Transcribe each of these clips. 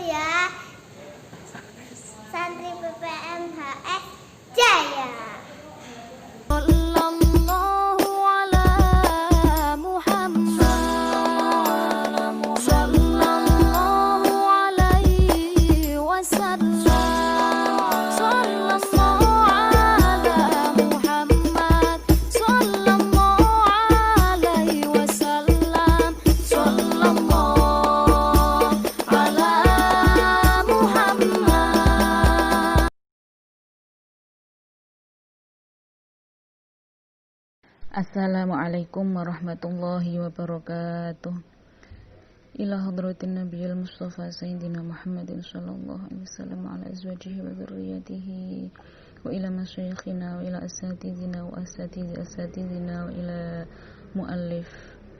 ya. Santri PPMHS Jaya. Sallallahu ala Muhammad, sallallahu alaihi wasallam, sallallahu ala Muhammad, sallallahu alaihi wasallam, sallallahu ala Muhammad. Assalamualaikum warahmatullahi wabarakatuh. Ila hadratin nabiyil mustafa sayyidina Muhammadin sallallahu alaihi wasallam wa ala azwajihi wa dzurriyyatihi wa ila masyayikhina wa ila asatidina wa asatidina wa ila muallif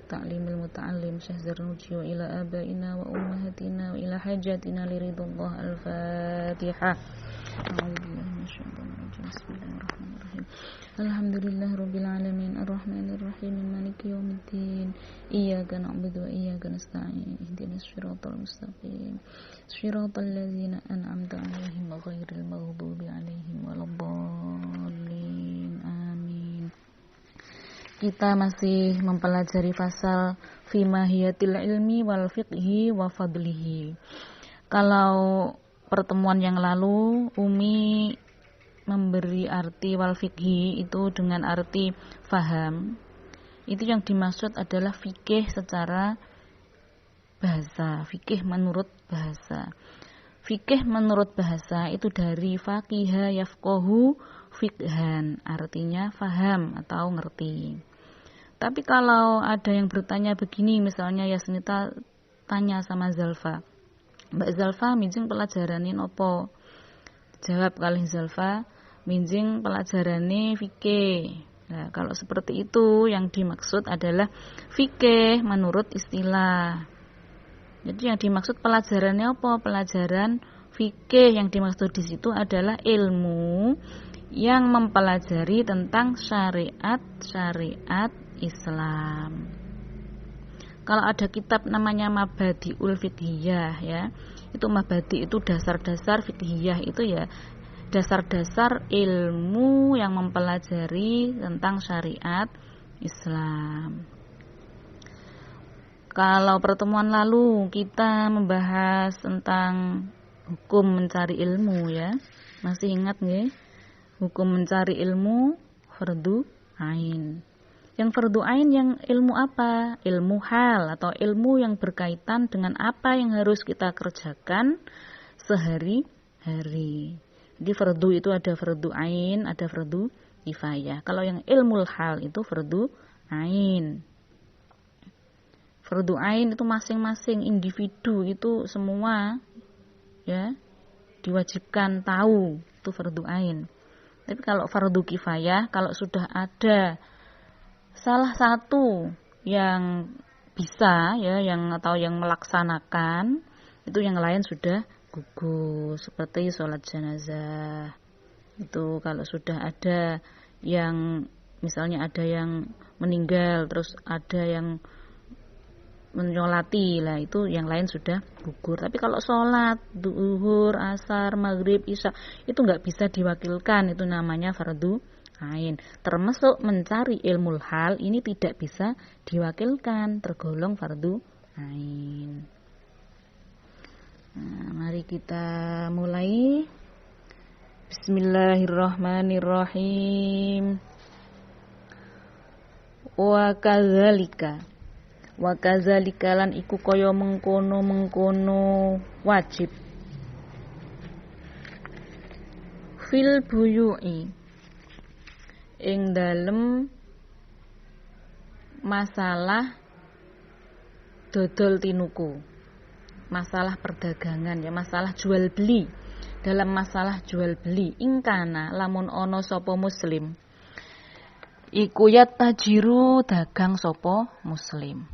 ta'limil muta'allim Syekh Zarnuji wa ila abaina wa ummahatina wa ila hajatina liridullah. Al-Fatihah. A'udzubillahi minasyaitonir rajim. Bismillahirrahmanirrahim. Alhamdulillahirabbil alamin arrahmanir rahim maliki yaumiddin iyyaka na'budu wa iyyaka nasta'in ihdinas siratal mustaqim siratal ladzina an'amta 'alaihim ghairil maghdubi 'alaihim waladdallin. Amin. Kita masih mempelajari fasal fi mahiyatil ilmi wal fiqhi wa fadlihi. Kalau pertemuan yang lalu Umi memberi arti wal fiqhi itu dengan arti faham. Itu yang dimaksud adalah fikih secara bahasa, fikih menurut bahasa. Fikih menurut bahasa itu dari faqiha yafqahu fiqhan, artinya faham atau ngerti. Tapi kalau ada yang bertanya begini, misalnya Yasnita tanya sama Zalfa, Mbak Zalfa minjing pelajaranin opo? Jawab kali Zalfa, minjing pelajarane fikih. Nah, kalau seperti itu yang dimaksud adalah fikih menurut istilah. Jadi yang dimaksud pelajarannya apa? Pelajaran fikih. Yang dimaksud di situ adalah ilmu yang mempelajari tentang syariat Islam. Kalau ada kitab namanya Mabadi'ul Fiqhiyah ya, itu mabadi itu dasar-dasar fiqhiyah, itu ya dasar-dasar ilmu yang mempelajari tentang syariat Islam. Kalau pertemuan lalu kita membahas tentang hukum mencari ilmu ya, masih ingat nggih? Hukum mencari ilmu fardu ain. Yang fardu ain yang ilmu apa? Ilmu hal atau ilmu yang berkaitan dengan apa yang harus kita kerjakan sehari-hari. Jadi fardu itu ada fardu ain, ada fardu kifayah. Kalau yang ilmu hal itu fardu ain. Fardu ain itu masing-masing individu itu semua ya diwajibkan tahu, itu fardu ain. Tapi kalau fardu kifayah, kalau sudah ada salah satu yang bisa ya, yang atau yang melaksanakan, itu yang lain sudah gugur, seperti sholat jenazah. Itu kalau sudah ada yang misalnya ada yang meninggal terus ada yang menyolati lah, itu yang lain sudah gugur. Tapi kalau sholat zuhur, asar, maghrib, isya itu nggak bisa diwakilkan, itu namanya fardu ain. Termasuk mencari ilmu hal ini tidak bisa diwakilkan, tergolong fardu ain. Nah, mari kita mulai. Bismillahirrahmanirrahim. Wa kadzalika lan iku kaya mengkono wajib fil buyu'i ing dalem masalah dodol tinuku, masalah perdagangan ya, masalah jual beli. Dalam masalah jual beli ingkana lamun ono sapa muslim iku yatajiru dagang sapa muslim.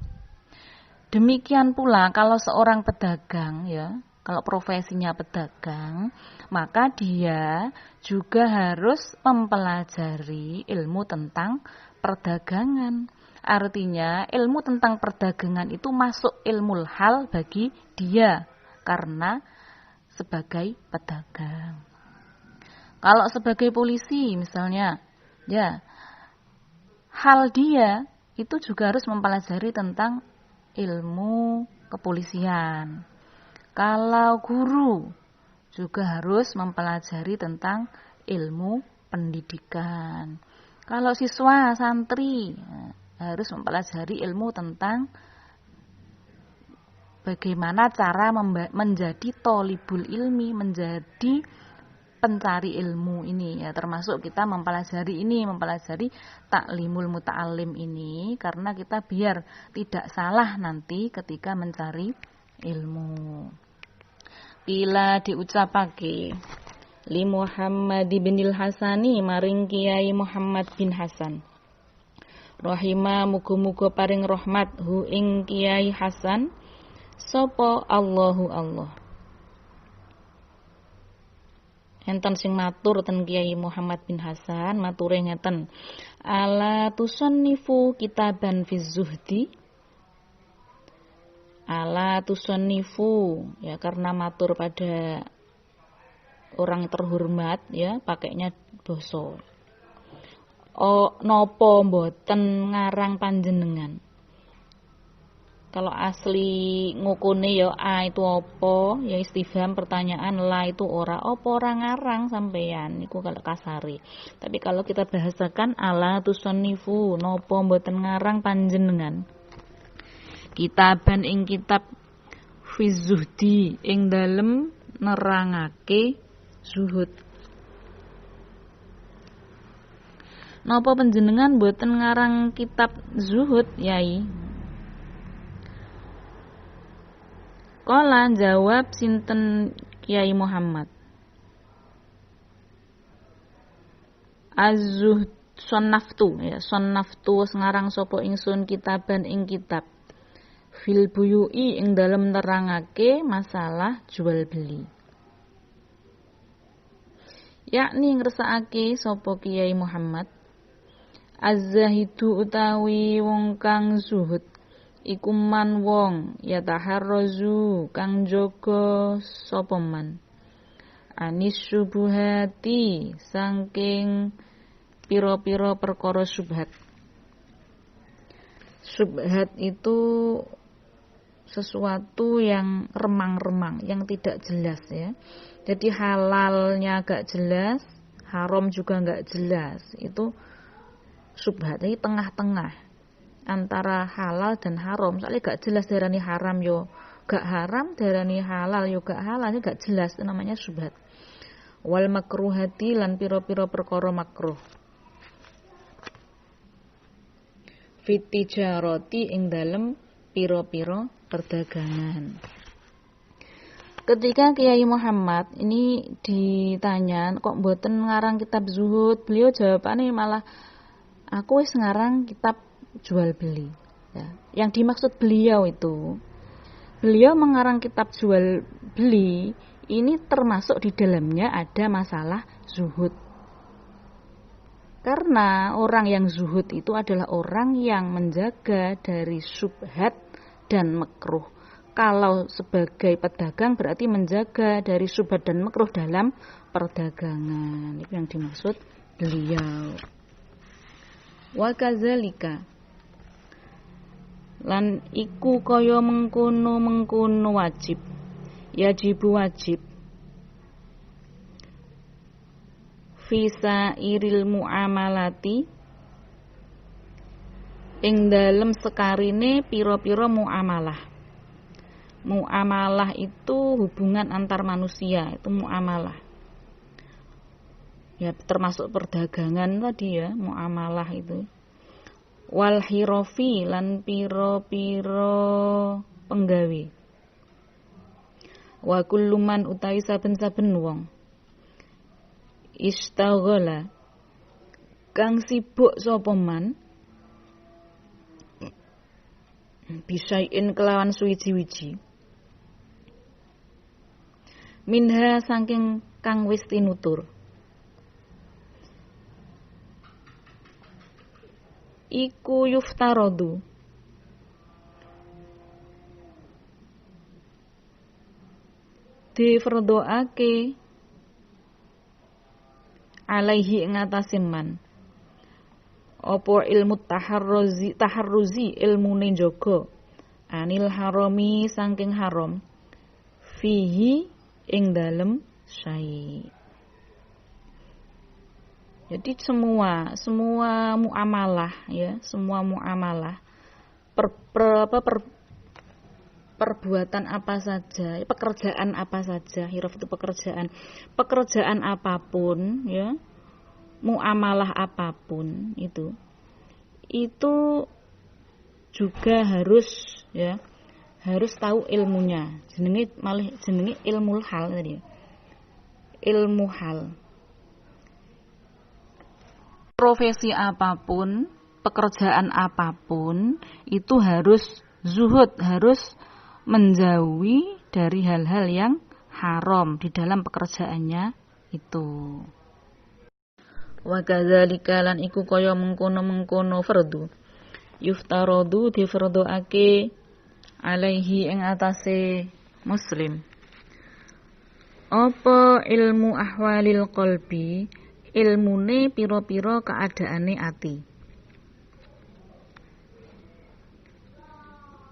Demikian pula kalau seorang pedagang ya, kalau profesinya pedagang, maka dia juga harus mempelajari ilmu tentang perdagangan. Artinya ilmu tentang perdagangan itu masuk ilmu hal bagi dia karena sebagai pedagang. Kalau sebagai polisi misalnya, ya, hal dia itu juga harus mempelajari tentang ilmu kepolisian. Kalau guru juga harus mempelajari tentang ilmu pendidikan. Kalau siswa santri harus mempelajari ilmu tentang bagaimana cara menjadi tholibul ilmi, menjadi pencari ilmu ini, ya, termasuk kita mempelajari taklimul muta'alim ini, karena kita biar tidak salah nanti ketika mencari ilmu. Bila diucapake li Muhammad binil Hasani maring Kiai Muhammad bin Hasan, rahima muga-muga paring rahmat hu ing Kiai Hasan sapa Allahu Allah. Enten sing matur ten Kiai Muhammad bin Hasan, mature ngeten, ala tusannifu kitaban fi zuhdi. Ala tusannifu, ya, karena matur pada orang terhormat, ya, pakainya basa. Napa mboten ngarang panjenengan? Kalau asli ngukune ya a itu apa, ya istifham pertanyaan, la itu ora, apa ora ngarang sampeyan, niku kalau kasari. Tapi kalau kita bahasakan ala tusannifu, napa mboten ngarang panjenengan? Kitaban ing kitab fi zuhdi, ing dalem nerangake zuhud. Napa panjenengan mboten ngarang kitab zuhud, Yai? Kala jawab sinten Kiai Muhammad, Az-zuhd sonnaftu, ya, sonnaftu ngarang sapa ingsun kitaban ing kitab fil buyui ing dalem nerangake masalah jual beli. Yakni ngersakake sapa Kiai Muhammad, az-zahidu utawi wong kang zuhud iku man wong yataharrazu kang jaga sapa man anis syubuhati saking pira-pira perkara syubhat. Syubhat itu sesuatu yang remang-remang, yang tidak jelas, ya. Jadi halalnya gak jelas, haram juga gak jelas. Itu syubhat, ini tengah-tengah antara halal dan haram. Soalnya gak jelas darani haram yo gak haram, darani halal yo gak halal, ini gak jelas, itu namanya syubhat. Wal makruhati lan pira-pira perkara makruh. Fit tijarati ing dalem pira-pira perdagangan. Ketika Kiai Muhammad ini ditanya, kok mboten ngarang kitab zuhud, beliau jawabannya malah, aku wis ngarang kitab jual beli, ya. Yang dimaksud beliau itu, beliau mengarang kitab jual beli ini termasuk di dalamnya ada masalah zuhud. Karena orang yang zuhud itu adalah orang yang menjaga dari syubhat dan makruh. Kalau sebagai pedagang berarti menjaga dari syubhat dan makruh dalam perdagangan. Itu yang dimaksud beliau. Wa kadzalika lan iku kaya mengkono wajib, yajibu wajib, fisa iril muamalati ing dalem sekarine pira-pira muamalah. Muamalah itu hubungan antar manusia, itu muamalah. Ya, termasuk perdagangan tadi, ya, muamalah itu. Wal hirofi lan piro-piro penggawe. Wa kulluman utawi saben-saben wong istaghala kang sibuk sapa man bisain kelawan suwiji-wiji minha saking kang wis tinutur iku yuftaradu, difardhoake alaihi ing atase man apa ilmu taharruzi ilmune jaga anil harami saking haram fihi ing dalem syai. Jadi semua muamalah ya, semua muamalah perbuatan apa saja, pekerjaan apa saja, hiraf itu pekerjaan apapun ya, muamalah apapun itu juga harus ya, harus tahu ilmunya. Jenenge ilmu hal tadi ya. Ilmu hal. Profesi apapun, pekerjaan apapun itu harus zuhud, harus menjauhi dari hal-hal yang haram di dalam pekerjaannya itu. Wa kadzalika lan iku kaya mengkono-mengkono fardu. Yuftaradu difardhoake alaihi ing atase muslim. Apa ilmu ahwalil qalbi, ilmune pira-pira keadaane ati.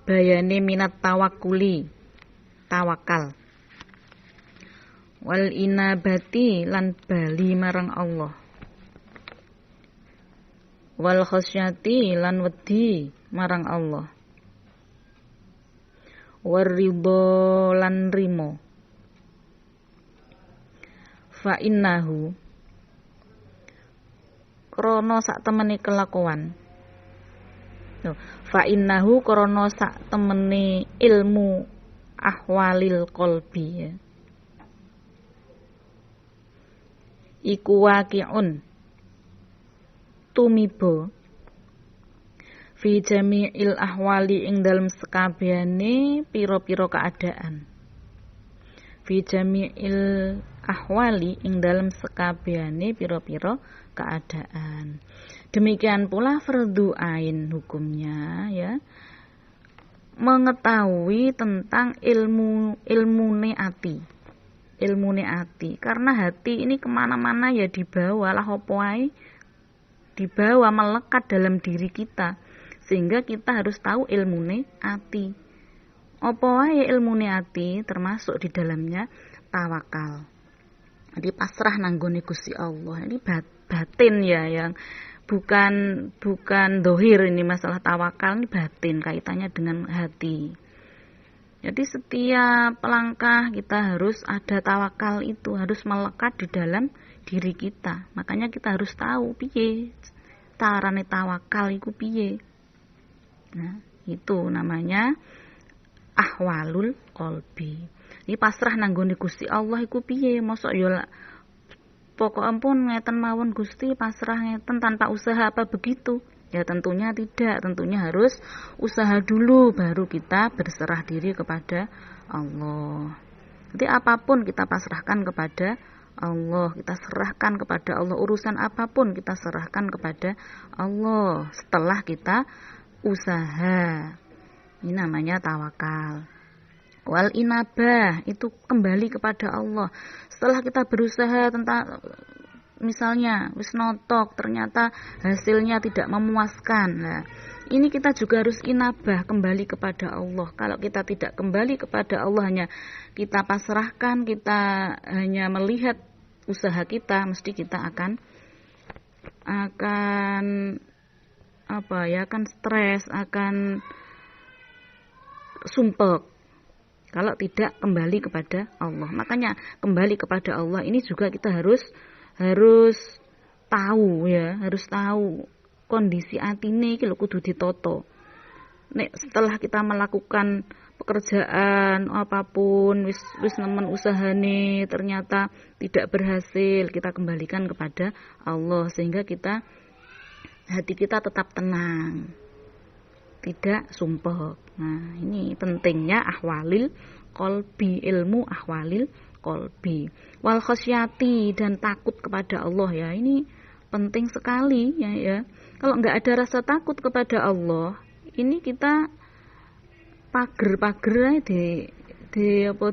Bayane minat tawakkuli, tawakal. Wal inabati lan bali marang Allah. Wal khasyati lan wedi marang Allah. War ridho lan rimo. Fa innahu krana sak temene kelakuan. Fa innahu krana sak temene ilmu ahwalil qalbi ya. Iku waqi'un tumiba fi jami'il ahwali ing dalem sekabehane pira-pira keadaan. Fi jami'il ahwali ing dalem sekabehane pira-pira keadaan. Demikian pula fardhu ain hukumnya ya, mengetahui tentang ilmune ati, karena hati ini kemana-mana ya dibawa lah apa wae, dibawa melekat dalam diri kita, sehingga kita harus tahu ilmune ati. Apa wae ilmune ati termasuk di dalamnya tawakal. Jadi pasrah nanggone Gusti Allah. Ini batin ya, yang bukan dohir. Ini masalah tawakal ini batin, kaitannya dengan hati. Jadi setiap langkah kita harus ada tawakal, itu harus melekat di dalam diri kita. Makanya kita harus tahu piye carane tawakal iku piye. Nah, itu namanya ahwalul qalbi. Ini pasrah nanggone Gusti Allah iku piye? Mosok ya pokok ampun ngeten mawon Gusti, pasrah ngeten tanpa usaha apa begitu? Ya tentunya tidak, tentunya harus usaha dulu baru kita berserah diri kepada Allah. Jadi apapun kita pasrahkan kepada Allah, kita serahkan kepada Allah, urusan apapun kita serahkan kepada Allah setelah kita usaha. Ini namanya tawakal. Wal inabah itu kembali kepada Allah. Setelah kita berusaha tentang misalnya wis notok ternyata hasilnya tidak memuaskan. Nah, ini kita juga harus inabah, kembali kepada Allah. Kalau kita tidak kembali kepada Allah, hanya kita pasrahkan, kita hanya melihat usaha kita, mesti kita akan akan stres, akan sumpek kalau tidak kembali kepada Allah. Makanya kembali kepada Allah ini juga kita harus tahu ya, harus tahu kondisi atine iki lho kudu ditoto. Nek setelah kita melakukan pekerjaan apapun, wis nemen usahane ternyata tidak berhasil, kita kembalikan kepada Allah sehingga hati kita tetap tenang, tidak sumpek. Nah, ini pentingnya ahwalil qalbi, ilmu ahwalil qalbi. Wal khasyati, dan takut kepada Allah ya. Ini penting sekali ya. Kalau enggak ada rasa takut kepada Allah, ini kita pager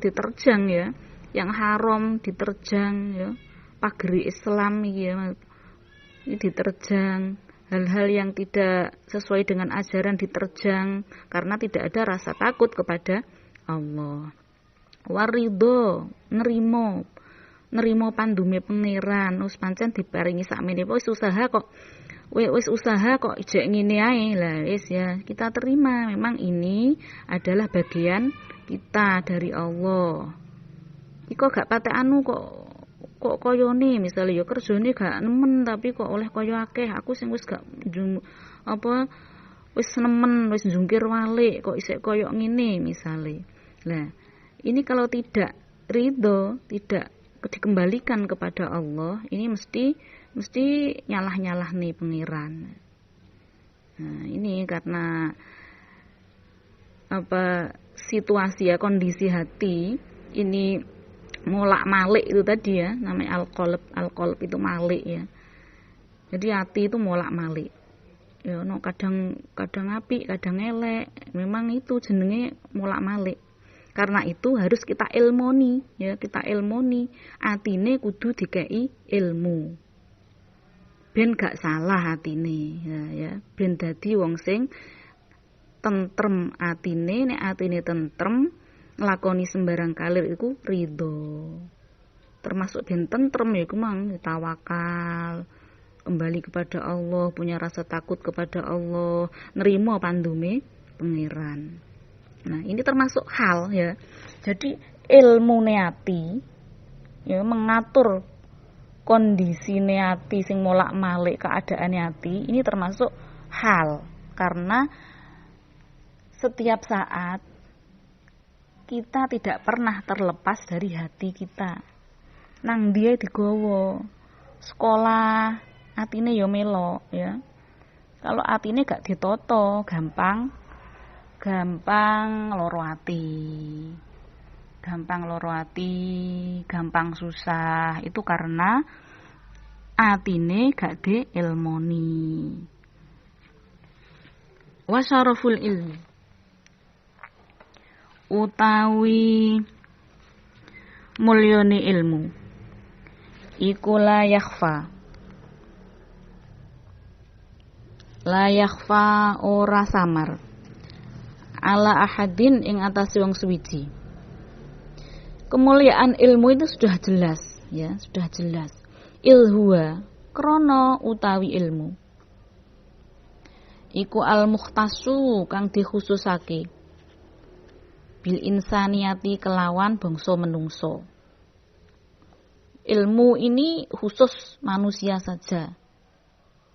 diterjang ya. yang haram diterjang ya, pageri Islam iki ya. Ini diterjang, hal-hal yang tidak sesuai dengan ajaran diterjang karena tidak ada rasa takut kepada Allah. Waridho, nerimo pandume pangeran, wis pancen diparingi sakmene wis usaha kok. Wis usaha kok ijek ngene ae. Lah wis ya, kita terima memang ini adalah bagian kita dari Allah. Iko gak patek anu kok koyone misalnya ya kerjane gak nemen tapi kok oleh koyo akeh, aku sing wis gak wis nemen wis njungkir walik kok isih koyo ngene misale. Nah, ini kalau tidak ridho, tidak dikembalikan kepada Allah, ini mesti nyalah nih pangeran. Nah, ini karena situasi ya, kondisi hati ini molak-malik itu tadi ya, namanya al-qalb itu malik ya. Jadi hati itu molak-malik. Ya kadang apik, kadang elek. Memang itu jenenge molak-malik. Karena itu harus kita ilmoni ya, atine kudu dikei ilmu. Ben gak salah atine ya, ben dadi wong sing tentrem atine, nek atine tentrem nglakoni sembarang kalir iku ridho. Termasuk ben tentrem ya iku mang tawakal, kembali kepada Allah, punya rasa takut kepada Allah, nerima pandume pangeran. Nah, ini termasuk hal ya. Jadi ilmu ati ya, mengatur kondisi ati sing molak-malik keadaan ati, ini termasuk hal, karena setiap saat kita tidak pernah terlepas dari hati kita. Nang dia digowo sekolah atine ya melo ya. Kalau atine gak ditoto gampang loro ati. Gampang susah, itu karena atine gak diilmoni. Wasyaraful ilmi utawi mulyane ilmu iku la yakhfa ora samar ala ahadin ing atase wong suwiji. Kemuliaan ilmu itu sudah jelas ya, sudah jelas. Ilhuwa krono utawi ilmu iku al-mukhtasu kang dikhususake bil insaniyati kelawan bangsa menungso. Ilmu ini khusus manusia saja,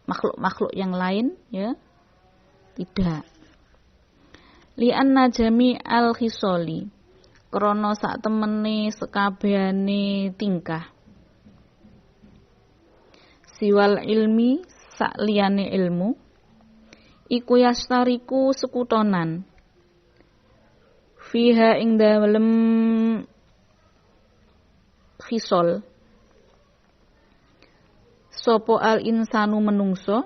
makhluk-makhluk yang lain ya tidak. Li'anna jami al-khisoli krana sak temene sekabehane tingkah siwal ilmi sak liyane ilmu iku yastariku sekutonan fiha ing dalem khisol sopo al insanu menungso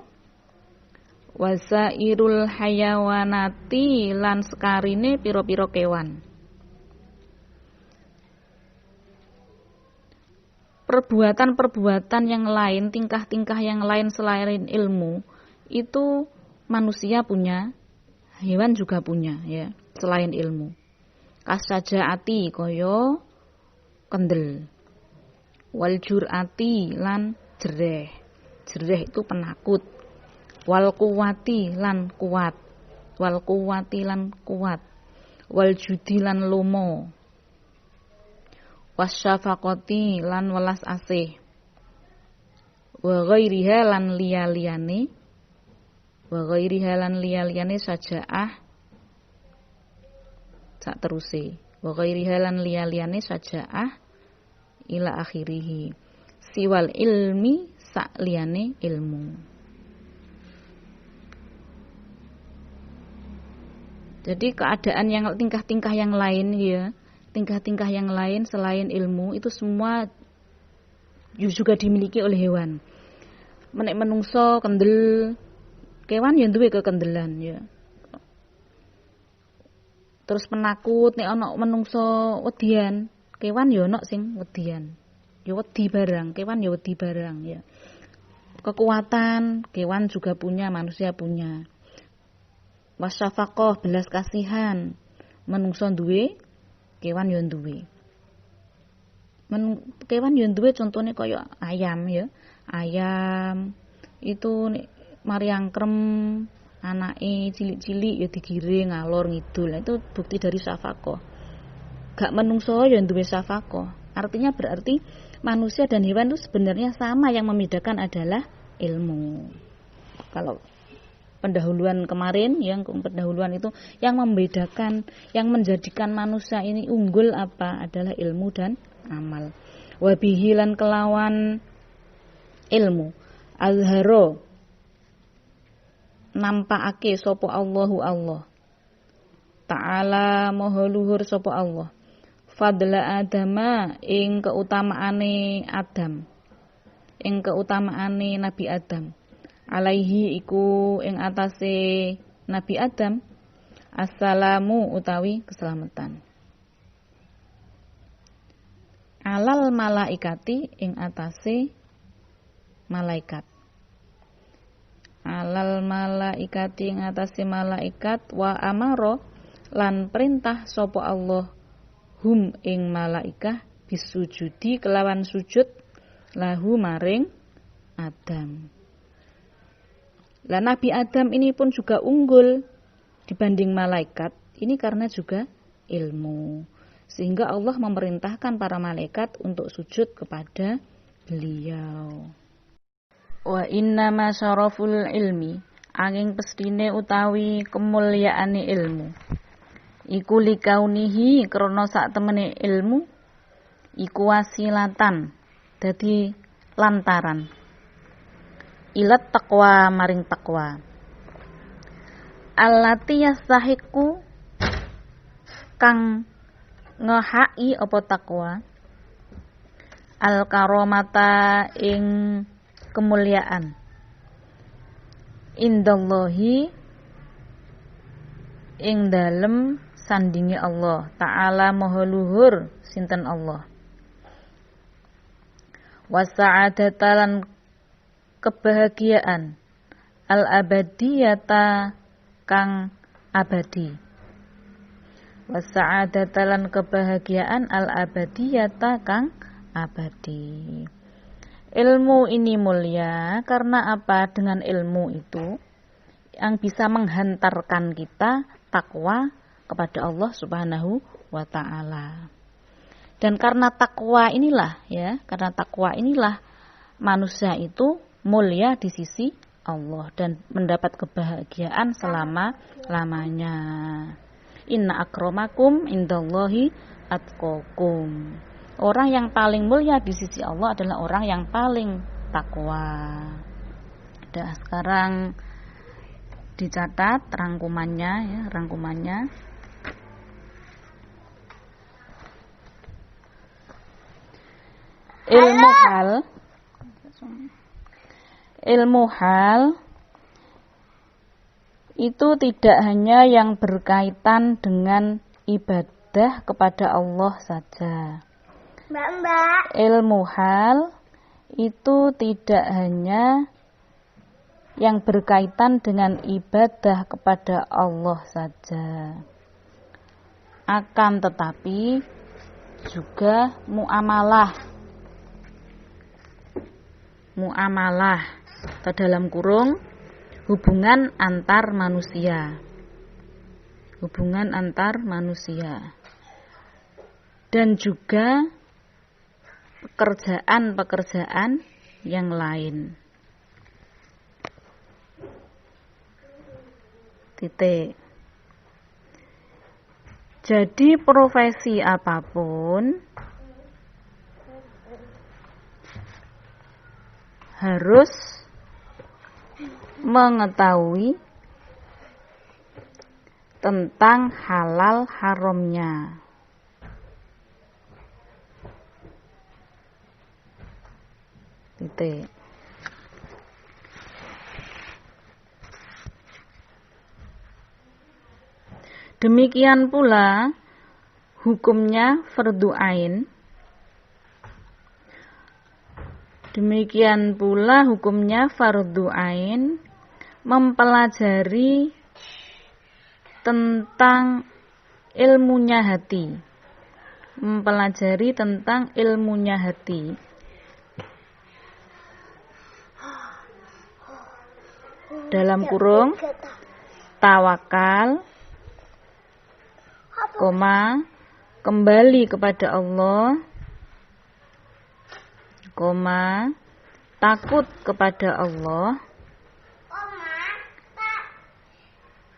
wasairul hayawanati lan sekarine pira-pira kewan. Perbuatan-perbuatan yang lain, tingkah-tingkah yang lain selain ilmu itu manusia punya, hewan juga punya ya, selain ilmu. Kasajaati koyo kendel, wal jur'ati lan jereh. Jereh itu penakut. Wal kuwati lan kuat. Wal kuwati lan kuat. Wal judi lan lomo. Wasyafaqati lan welas asih. Wa ghairiha lan liya-liyane. Wa ghairiha lan liya-liyane sajaah sak teruse. Wa ghairiha lan liya-liyane sajaah ila akhirih. Siwal ilmi sak liyane ilmu. Jadi keadaan yang tingkah-tingkah yang lain ya, tingkah-tingkah yang lain selain ilmu itu semua juga dimiliki oleh hewan. Menek menungso kendel, kewan yang duwe kekendelan ya. Terus penakut nek ana menungso wedian, kewan ya ana sing wedian. Ya wedi barang, kewan ya wedi barang ya. Kekuatan kewan juga punya, manusia punya. Wasyafaqah, belas kasihan. Menungso duwe, kewan ya duwe. Kewan ya duwe contohnya kaya ayam ya. Ayam itu mari angkrem anake cilik-cilik ya digiring ngalor ngidul. Itu bukti dari syafaqah. Gak menungso ya duwe syafaqah. Artinya berarti manusia dan hewan itu sebenarnya sama, yang membedakan adalah ilmu. Kalau pendahuluan kemarin, yang pendahuluan itu yang membedakan, yang menjadikan manusia ini unggul apa? Adalah ilmu dan amal. Wabihi lan kelawan ilmu. Azharo nampakake sapa Allahu Allah. Ta'ala maha luhur sapa Allah. Fadla Adama ing keutamaane Adam. Ing keutamaane Nabi Adam. Alaihi iku ing atase Nabi Adam. Assalamu utawi keselamatan. Alal malaikati ing atase malaikat. Alal malaikati ing atase malaikat wa amaro lan perintah sapa Allah hum ing malaikah bisujudi kelawan sujud lahu maring Adam. Lah Nabi Adam ini pun juga unggul dibanding malaikat. Ini karena juga ilmu. Sehingga Allah memerintahkan para malaikat untuk sujud kepada beliau. Wa inna ma syaraful ilmi, angin pestine utawi kemuliaane ilmu. Iku likaunihi krana sak temene ilmu iku wasilatan, dadi lantaran. Ilat taqwa maring taqwa. Allati yastahiqu kang ngehaki apa taqwa. Al karomata ing kemuliaan. Indallahi ing dalem sandingi Allah Ta'ala maha luhur sinten Allah. Wasa'adatalan kebahagiaan al-abadiyata kang abadi. Wasa'adatalan kebahagiaan al-abadiyata kang abadi. Ilmu ini mulia karena apa? Dengan ilmu itu yang bisa menghantarkan kita takwa kepada Allah Subhanahu wa taala. Dan karena takwa inilah karena takwa inilah manusia itu mulia di sisi Allah dan mendapat kebahagiaan selama-lamanya. Inna akramakum indallahi atqakum. Orang yang paling mulia di sisi Allah adalah orang yang paling takwa. Sekarang dicatat rangkumannya rangkumannya. Ilmu hal itu tidak hanya yang berkaitan dengan ibadah kepada Allah saja. Mbak. Ilmu hal itu tidak hanya yang berkaitan dengan ibadah kepada Allah saja. Akan tetapi juga muamalah atau dalam kurung hubungan antar manusia. Dan juga pekerjaan yang lain. Titik. Jadi profesi apapun harus mengetahui tentang halal haramnya. Titik. Demikian pula hukumnya fardu ain. Demikian pula hukumnya fardu ain mempelajari tentang ilmunya hati. Mempelajari tentang ilmunya hati. Dalam kurung tawakal, koma, kembali kepada Allah, koma, takut kepada Allah,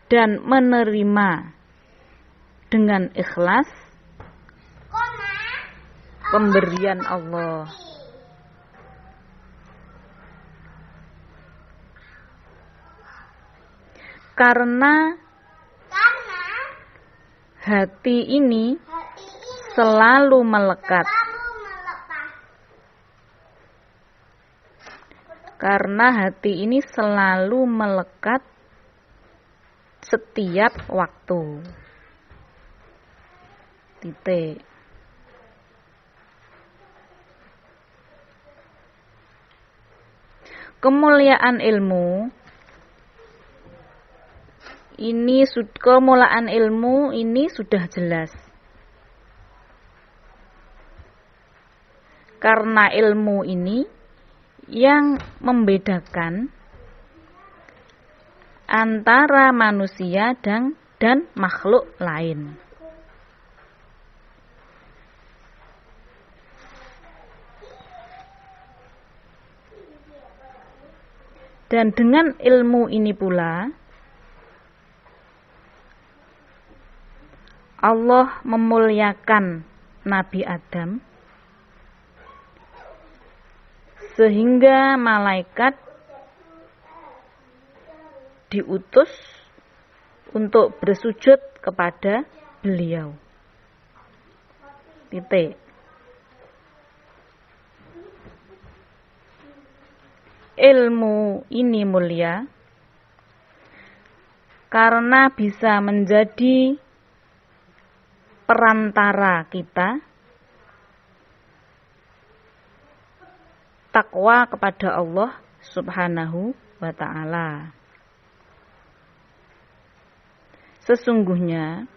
dan menerima dengan ikhlas pemberian Allah. Karena hati ini selalu melekat. Karena hati ini selalu melekat setiap waktu. Titik. Kemuliaan ilmu ini, kemuliaan ilmu ini sudah jelas. Karena ilmu ini yang membedakan antara manusia dan makhluk lain. Dan dengan ilmu ini pula Allah memuliakan Nabi Adam sehingga malaikat diutus untuk bersujud kepada beliau. Titik. Ilmu ini mulia karena bisa menjadi perantara kita takwa kepada Allah Subhanahu wa ta'ala. Sesungguhnya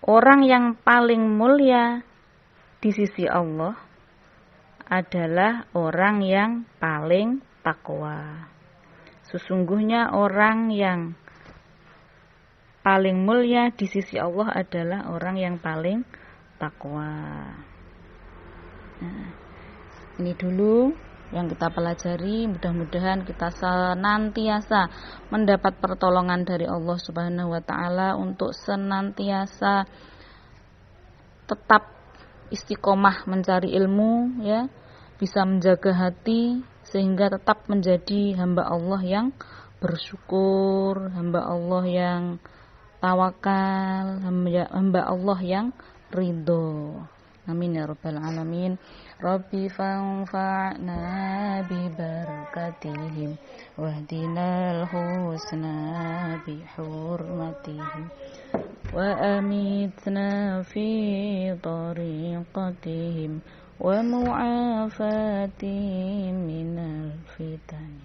orang yang paling mulia di sisi Allah adalah orang yang paling takwa. Sesungguhnya orang yang paling mulia di sisi Allah adalah orang yang paling takwa. Nah, ini dulu yang kita pelajari. Mudah-mudahan kita senantiasa mendapat pertolongan dari Allah Subhanahu wa ta'ala untuk senantiasa tetap istiqomah mencari ilmu, ya, bisa menjaga hati sehingga tetap menjadi hamba Allah yang bersyukur, hamba Allah yang tawakal, hamba Allah yang ridho. Amin ya rabbal alamin. Rabbi fanfa'na bi barakatihim wahdinal husna bi hurmatihim wa amitna fi tariqatihim wa mu'afatihim minal fitani.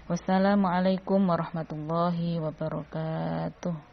Wassalamualaikum warahmatullahi wabarakatuh.